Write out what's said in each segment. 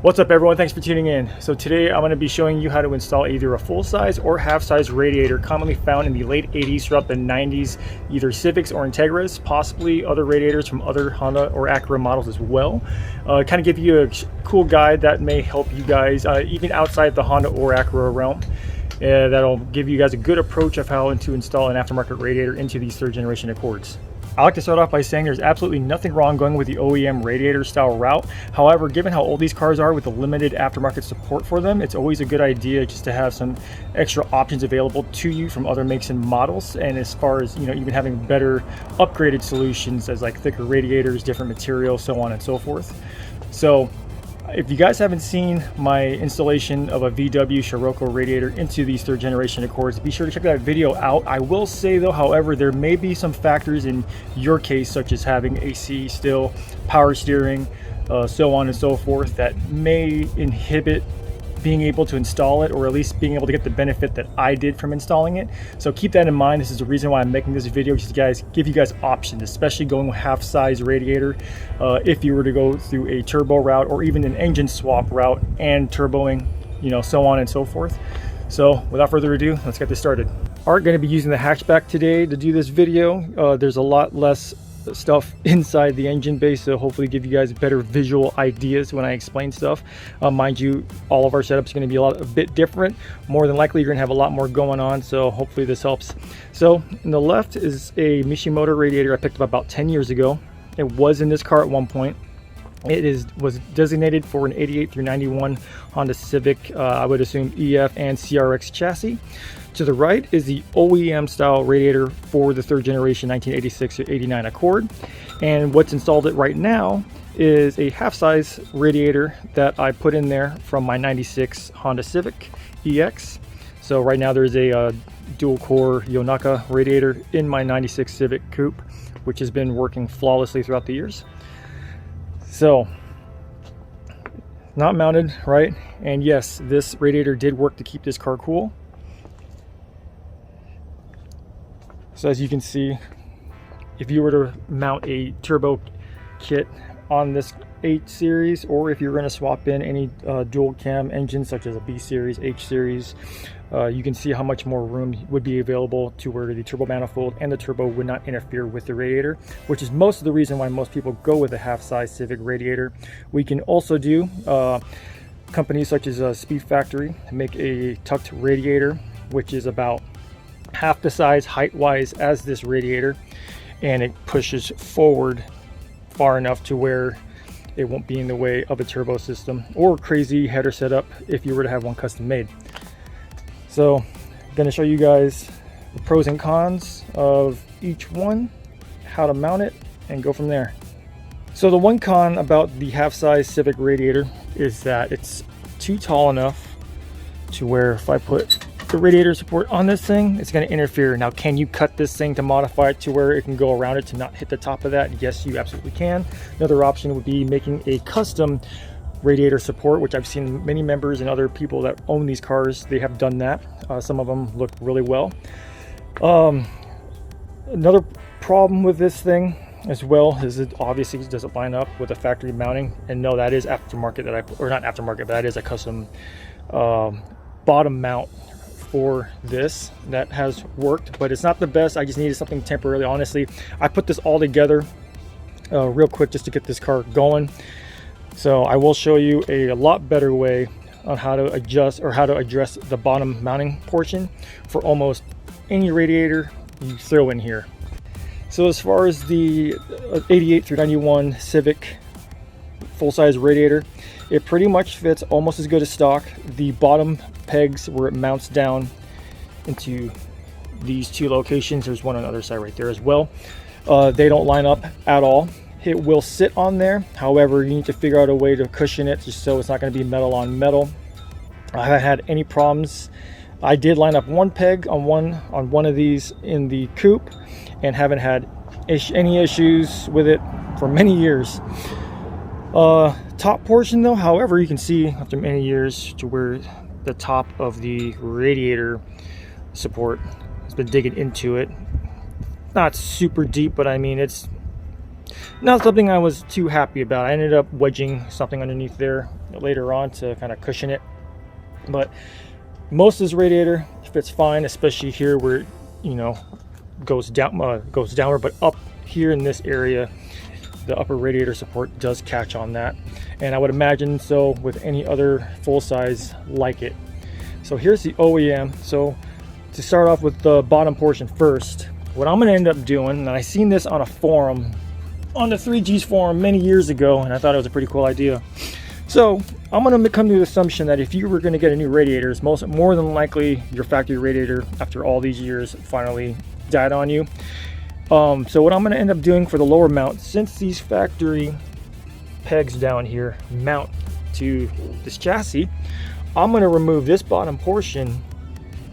What's up everyone, thanks for tuning in. So today I'm going to be showing you how to install either a full-size or half-size radiator commonly found in the late 80s throughout the 90s, either Civics or Integras, possibly other radiators from other Honda or Acura models as well. Kind of give you a cool guide that may help you guys even outside the Honda or Acura realm. That'll give you guys a good approach of how to install an aftermarket radiator into these third generation Accords. I like to start off by saying there's absolutely nothing wrong going with the OEM radiator style route. However, given how old these cars are with the limited aftermarket support for them, it's always a good idea just to have some extra options available to you from other makes and models. And as far as, even having better upgraded solutions as like thicker radiators, different materials, so on and so forth. So if you guys haven't seen my installation of a VW Scirocco radiator into these third generation Accords, be sure to check that video out. I will say though, however, there may be some factors in your case, such as having AC still, power steering, so on and so forth, that may inhibit being able to install it, or at least being able to get the benefit that I did from installing it. So keep that in mind. This is the reason why I'm making this video, just to give you guys options, especially going with half-size radiator. If you were to go through a turbo route or even an engine swap route and turboing, so on and so forth. So without further ado, let's get this started. Alright, going to be using the hatchback today to do this video. There's a lot less stuff inside the engine bay, so hopefully give you guys better visual ideas when I explain stuff. Mind you, all of our setups are going to be a bit different. More than likely you're going to have a lot more going on, so hopefully this helps. So on the left is a Mishimoto radiator I picked up about 10 years ago. It was in this car at one point. It was designated for an 88 through 91 Honda Civic, I would assume EF and CRX chassis. To the right is the OEM style radiator for the third generation 1986 to 89 Accord. And what's installed it right now is a half-size radiator that I put in there from my 96 Honda Civic EX. So right now there's a dual core Yonaka radiator in my 96 Civic Coupe, which has been working flawlessly throughout the years. So, not mounted, right? And yes, this radiator did work to keep this car cool. So as you can see, if you were to mount a turbo kit on this 8 series, or if you're going to swap in any dual cam engines such as a B series, H series, you can see how much more room would be available to where the turbo manifold and the turbo would not interfere with the radiator, which is most of the reason why most people go with a half-size Civic radiator. We can also do companies such as Speed Factory make a tucked radiator, which is about half the size height-wise as this radiator, and it pushes forward far enough to where it won't be in the way of a turbo system or crazy header setup if you were to have one custom made. So I'm going to show you guys the pros and cons of each one, how to mount it, and go from there. So the one con about the half-size Civic radiator is that it's too tall enough to where if I put the radiator support on this thing, it's going to interfere. Now, can you cut this thing to modify it to where it can go around it to not hit the top of that? Yes, you absolutely can. Another option would be making a custom radiator support, which I've seen many members and other people that own these cars, they have done that. Some of them look really well. Another problem with this thing as well is it obviously doesn't line up with the factory mounting. And no, that is aftermarket or not aftermarket, but that is a custom bottom mount for this that has worked, but it's not the best. I just needed something temporarily. Honestly, I put this all together real quick just to get this car going. So I will show you a lot better way on how to adjust or how to address the bottom mounting portion for almost any radiator you throw in here. So as far as the 88 through 91 Civic full-size radiator, it pretty much fits almost as good as stock. The bottom pegs where it mounts down into these two locations, there's one on the other side right there as well, they don't line up at all. It will sit on there, however you need to figure out a way to cushion it just so it's not going to be metal on metal. I haven't had any problems. I did line up one peg on one of these in the coupe and haven't had any issues with it for many years. Top portion though, however, you can see after many years to where the top of the radiator support has been digging into it. Not super deep, but I mean it's not something I was too happy about. I ended up wedging something underneath there later on to kind of cushion it. But most of this radiator fits fine, especially here where it, you know, goes downward, but up here in this area, the upper radiator support does catch on that. And I would imagine so with any other full size like it. So here's the OEM. So to start off with the bottom portion first, what I'm going to end up doing, and I seen this on a forum, on the 3Gs forum many years ago, and I thought it was a pretty cool idea. So I'm going to come to the assumption that if you were going to get a new radiator, it's more than likely your factory radiator after all these years finally died on you. So what I'm going to end up doing for the lower mount, since these factory pegs down here mount to this chassis, I'm going to remove this bottom portion,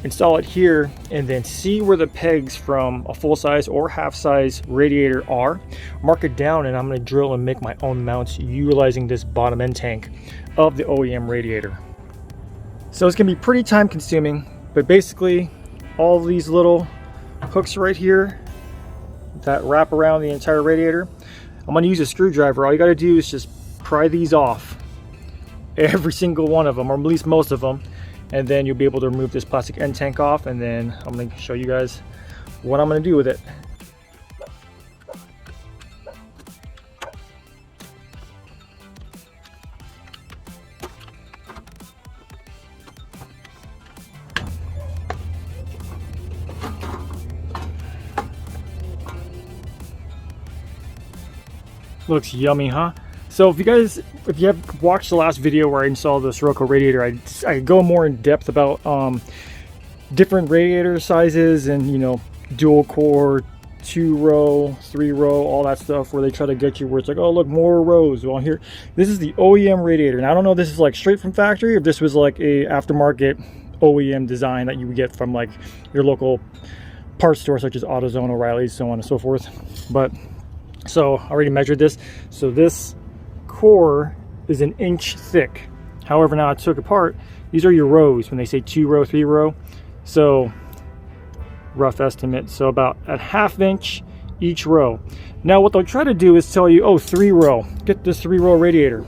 install it here, and then see where the pegs from a full size or half size radiator are, mark it down, and I'm going to drill and make my own mounts utilizing this bottom end tank of the OEM radiator. So it's going to be pretty time consuming, but basically all these little hooks right here that wrap around the entire radiator, I'm going to use a screwdriver. All you got to do is just pry these off, every single one of them, or at least most of them, and then you'll be able to remove this plastic end tank off, and then I'm going to show you guys what I'm going to do with it. Looks yummy, huh? So if you have watched the last video where I installed the Sirocco radiator, I go more in depth about different radiator sizes and, you know, dual core, 2-row, 3-row, all that stuff, where they try to get you where it's like, oh look, more rows. Well, here, this is the OEM radiator, and I don't know if this is like straight from factory or if this was like a aftermarket OEM design that you would get from like your local parts store such as AutoZone, O'Reilly's, so on and so forth. But so I already measured this. So this core is 1 inch thick. However, now I took apart, these are your rows when they say 2-row, 3-row. So rough estimate, so about a 1/2 inch each row. Now what they'll try to do is tell you, oh, 3-row, get this 3-row radiator.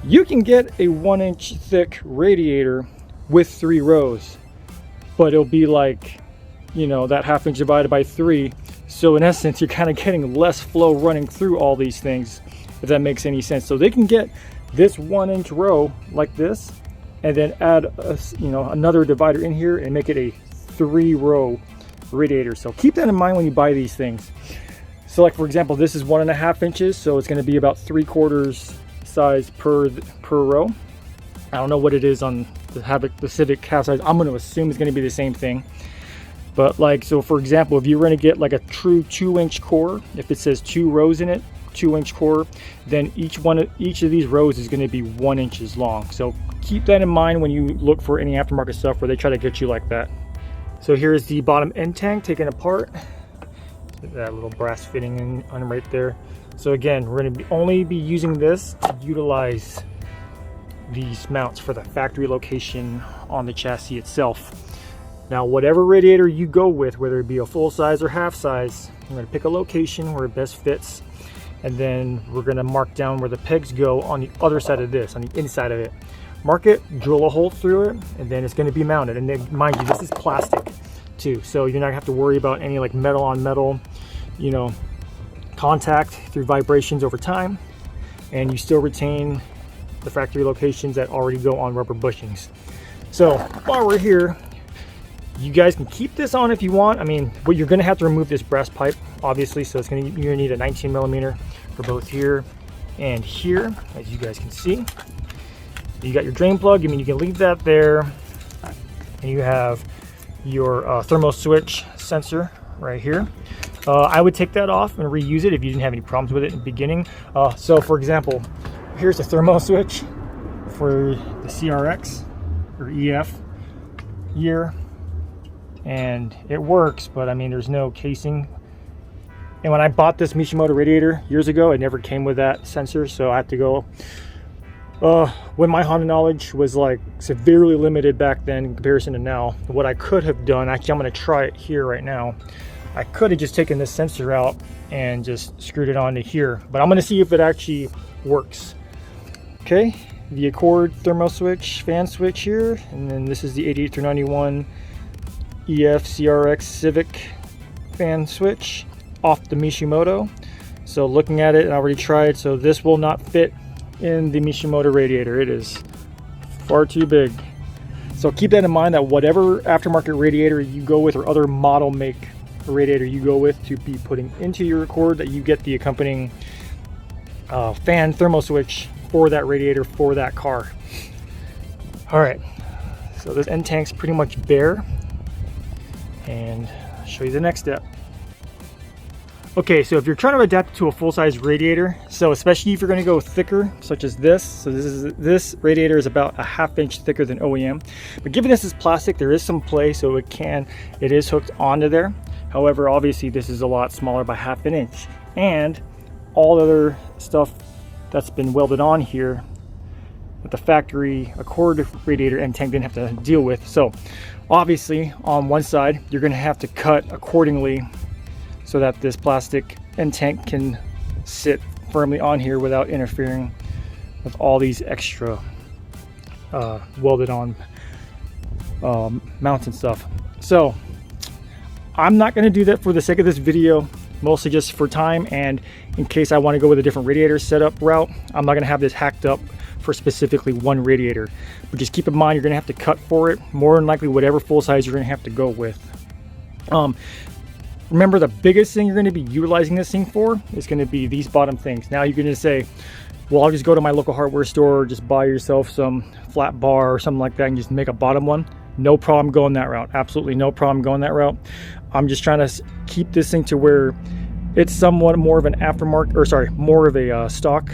You can get a 1 inch thick radiator with 3 rows, but it'll be like, you know, that 1/2 inch divided by 3. So in essence, you're kind of getting less flow running through all these things, if that makes any sense. So they can get this 1 inch row like this, and then add a, you know, another divider in here and make it a 3-row radiator. So keep that in mind when you buy these things. So like for example, this is 1.5 inches, so it's going to be about 3/4 size per row. I don't know what it is on the Civic half size. I'm going to assume it's going to be the same thing. But like, so for example, if you're going to get like a true 2-inch core, if it says 2 rows in it, 2-inch core, then each of these rows is going to be 1 inch long. So keep that in mind when you look for any aftermarket stuff where they try to get you like that. So here's the bottom end tank taken apart. That little brass fitting on right there. So again, we're going to only be using this to utilize these mounts for the factory location on the chassis itself. Now, whatever radiator you go with, whether it be a full size or half size, I'm going to pick a location where it best fits, and then we're going to mark down where the pegs go on the other side of this, on the inside of it. Mark it, drill a hole through it, and then it's going to be mounted. And then, mind you, this is plastic too, so you're not going to have to worry about any like metal on metal, you know, contact through vibrations over time, and you still retain the factory locations that already go on rubber bushings. So while we're here, you guys can keep this on if you want. I mean, but you're going to have to remove this brass pipe, obviously. So you're going to need a 19mm for both here and here, as you guys can see. You got your drain plug. I mean, you can leave that there. And you have your Thermoswitch sensor right here. I would take that off and reuse it if you didn't have any problems with it in the beginning. So for example, here's a Thermoswitch for the CRX or EF year. And it works, but I mean, there's no casing. And when I bought this Mishimoto radiator years ago, it never came with that sensor, so I had to go when my Honda knowledge was like severely limited back then in comparison to now. What I could have done, actually I'm going to try it here right now, I could have just taken this sensor out and just screwed it onto here, but I'm going to see if it actually works. Okay, the Acura Thermoswitch fan switch here, and then this is the 8391 EF CRX Civic fan switch off the Mishimoto. So looking at it, I already tried, so this will not fit in the Mishimoto radiator. It is far too big. So keep that in mind, that whatever aftermarket radiator you go with or other model make radiator you go with to be putting into your Accord, that you get the accompanying fan Thermoswitch for that radiator for that car. All right, so this end tank's pretty much bare, and I'll show you the next step. Okay, so if you're trying to adapt to a full-size radiator, so especially if you're going to go thicker, such as this, so this radiator is about a 1/2 inch thicker than OEM, but given this is plastic, there is some play, so it is hooked onto there. However, obviously this is a lot smaller by 1/2 inch, and all the other stuff that's been welded on here that the factory Accord radiator end tank didn't have to deal with. So obviously on one side you're going to have to cut accordingly so that this plastic end tank can sit firmly on here without interfering with all these extra welded on mounts and stuff. So I'm not going to do that for the sake of this video, mostly just for time, and in case I want to go with a different radiator setup route. I'm not going to have this hacked up for specifically one radiator, but just keep in mind you're going to have to cut for it, more than likely whatever full size you're going to have to go with. Remember, the biggest thing you're going to be utilizing this thing for is going to be these bottom things. Now you're going to say, well, I'll just go to my local hardware store, just buy yourself some flat bar or something like that and just make a bottom one. No problem going that route. Absolutely no problem going that route. I'm just trying to keep this thing to where it's somewhat more of an aftermarket, or sorry, more of a stock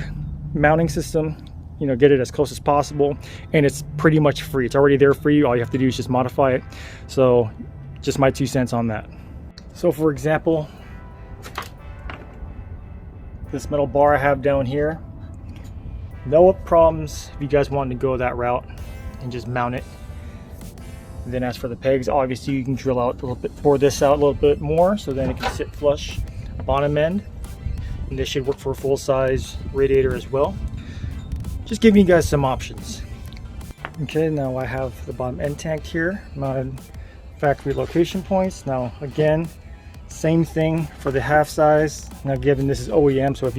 mounting system. You know, get it as close as possible, and it's pretty much free. It's already there for you. All you have to do is just modify it. So just my 2 cents on that. So for example, this metal bar I have down here, no problems if you guys want to go that route and just mount it. And then as for the pegs, obviously you can drill out a little bit, bore this out a little bit more, so then it can sit flush bottom end. And this should work for a full-size radiator as well. Just giving you guys some options. Okay, now I have the bottom end tank here, mounted factory location points. Now again, same thing for the half size. Now given this is OEM, so if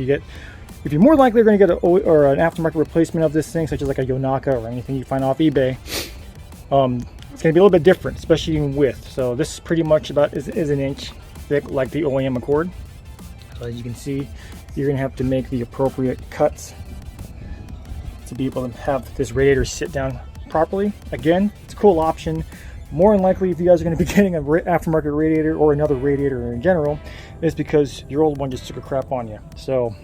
you're more likely going to get an aftermarket replacement of this thing, such as like a Yonaka or anything you find off eBay, it's going to be a little bit different, especially in width. So this is pretty much about is 1 inch thick, like the OEM Accord. So as you can see, you're going to have to make the appropriate cuts to be able to have this radiator sit down properly. Again, it's a cool option. More than likely, if you guys are going to be getting an aftermarket radiator or another radiator in general, it's because your old one just took a crap on you. So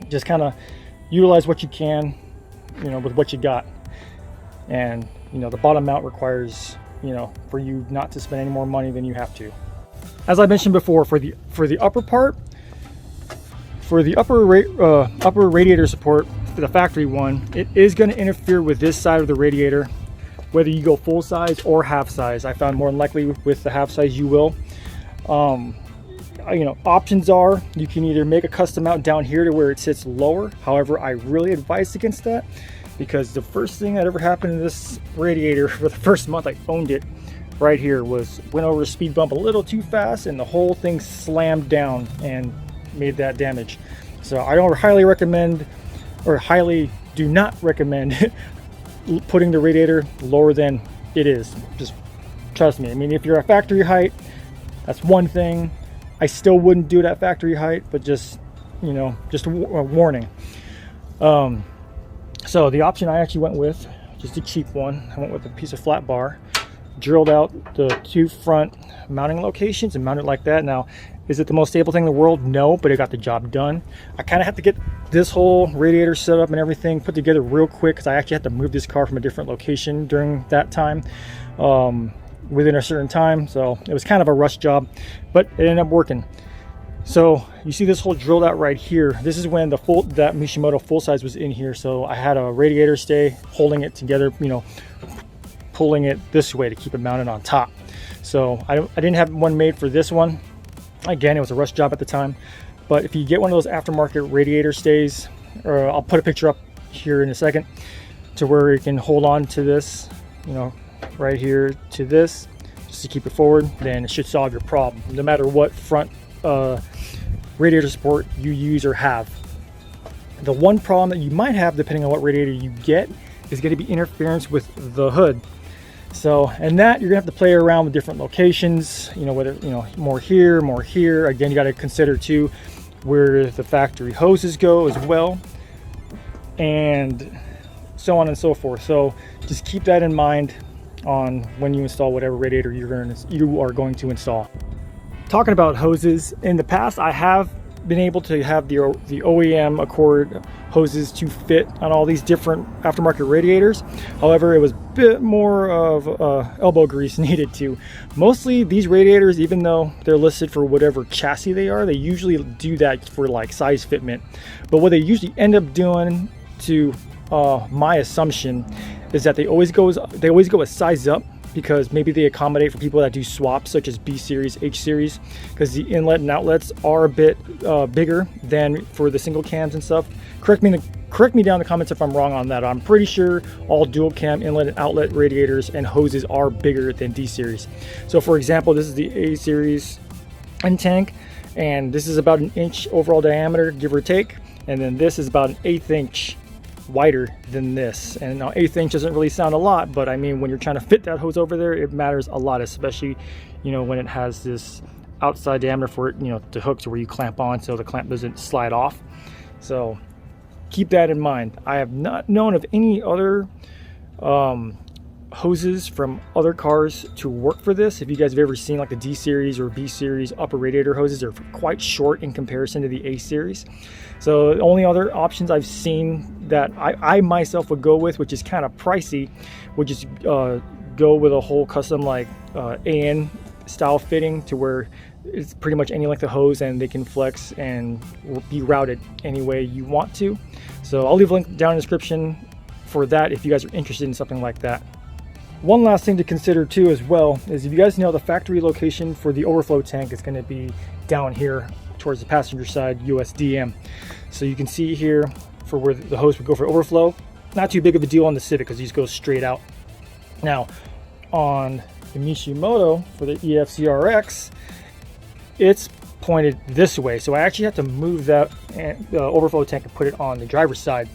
just kind of utilize what you can, you know, with what you got. And you know, the bottom mount requires, you know, for you not to spend any more money than you have to. As I mentioned before, for the upper part, for the upper radiator support, for the factory one, it is going to interfere with this side of the radiator, whether you go full size or half size. I found more than likely with the half size you will. You know, options are you can either make a custom mount down here to where it sits lower. However, I really advise against that, because the first thing that ever happened to this radiator for the first month I owned it right here was went over a speed bump a little too fast, and the whole thing slammed down and made that damage. So I don't highly recommend, or highly do not recommend putting the radiator lower than it is. Just trust me. I mean, if you're at factory height, that's one thing. I still wouldn't do it at factory height, but just, you know, just a warning. So the option I actually went with, just a cheap one, I went with a piece of flat bar, drilled out the 2 front mounting locations and mounted like that. Now, is it the most stable thing in the world? No, but it got the job done. I kind of had to get this whole radiator set up and everything put together real quick, because I actually had to move this car from a different location during that time, within a certain time. So it was kind of a rush job, but it ended up working. So you see this hole drilled out right here. This is when that Mishimoto full size was in here. So I had a radiator stay holding it together, you know, pulling it this way to keep it mounted on top. So I didn't have one made for this one. Again, it was a rush job at the time. But if you get one of those aftermarket radiator stays, or I'll put a picture up here in a second, to where you can hold on to this, you know, right here to this, just to keep it forward. Then it should solve your problem, no matter what front radiator support you use or have. The one problem that you might have, depending on what radiator you get, is going to be interference with the hood. So, and that you're gonna have to play around with different locations, you know, whether, you know, more here, more here. Again, you got to consider too where the factory hoses go as well, and so on and so forth. So just keep that in mind on when you install whatever radiator you are going to install. Talking about hoses, in the past I have been able to have the OEM Acura hoses to fit on all these different aftermarket radiators. However, it was a bit more of elbow grease needed to. Mostly these radiators, even though they're listed for whatever chassis they are, they usually do that for like size fitment. But what they usually end up doing, to my assumption, is that they always go a size up, because maybe they accommodate for people that do swaps, such as B series, H series, because the inlet and outlets are a bit bigger than for the single cams and stuff. Correct me down in the comments if I'm wrong on that. I'm pretty sure all dual cam inlet and outlet radiators and hoses are bigger than D series. So for example, this is the A series end tank, and this is about an inch overall diameter, give or take, and then this is about an 1/8 inch wider than this. And now 1/8 inch doesn't really sound a lot, but I mean, when you're trying to fit that hose over there, it matters a lot, especially, you know, when it has this outside diameter for it, you know, to hook to where you clamp on so the clamp doesn't slide off. So keep that in mind. I have not known of any other hoses from other cars to work for this. If you guys have ever seen like the D series or B series upper radiator hoses, they're quite short in comparison to the A series. So the only other options I've seen that I myself would go with, which is kind of pricey, would just go with a whole custom like AN style fitting, to where it's pretty much any length of hose and they can flex and be routed any way you want to. So I'll leave a link down in the description for that if you guys are interested in something like that. One last thing to consider too as well is, if you guys know, the factory location for the overflow tank is going to be down here towards the passenger side USDM. So you can see here for where the hose would go for overflow. Not too big of a deal on the Civic, because these go straight out. Now on the Mishimoto for the EFCRX, it's pointed this way, so I actually have to move that overflow tank and put it on the driver's side.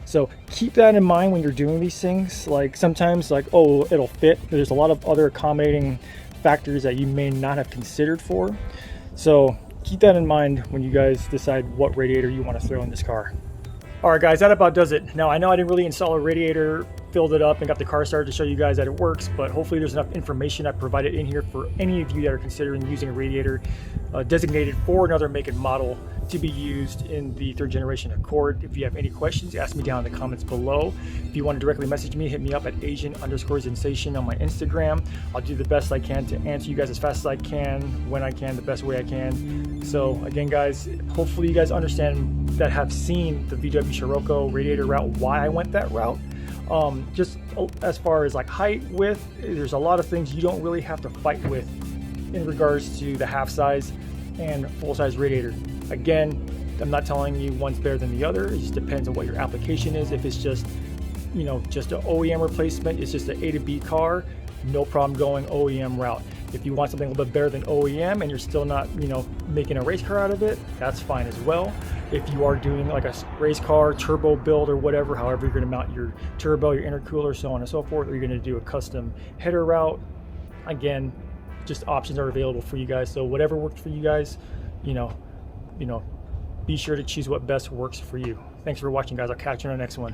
So keep that in mind when you're doing these things. Like sometimes, like, oh, it'll fit. There's a lot of other accommodating factors that you may not have considered for. So keep that in mind when you guys decide what radiator you want to throw in this car. All right, guys, that about does it. Now, I know I didn't really install a radiator, filled it up, and got the car started to show you guys that it works, but hopefully there's enough information I provided in here for any of you that are considering using a radiator designated for another make and model to be used in the 3rd generation Accord. If you have any questions, ask me down in the comments below. If you want to directly message me, hit me up at Asian_sensation on my Instagram. I'll do the best I can to answer you guys as fast as I can, when I can, the best way I can. So again, guys, hopefully you guys understand that have seen the VW Scirocco radiator route, why I went that route. Just as far as like height, width, there's a lot of things you don't really have to fight with in regards to the half size and full size radiator. Again, I'm not telling you one's better than the other. It just depends on what your application is. If it's just, you know, just an OEM replacement, it's just an A to B car, no problem going OEM route. If you want something a little bit better than OEM and you're still not, you know, making a race car out of it, that's fine as well. If you are doing like a race car turbo build or whatever, however you're going to mount your turbo, your intercooler, so on and so forth, or you're going to do a custom header route, again, just options are available for you guys. So whatever works for you guys, you know, be sure to choose what best works for you. Thanks for watching, guys. I'll catch you on the next one.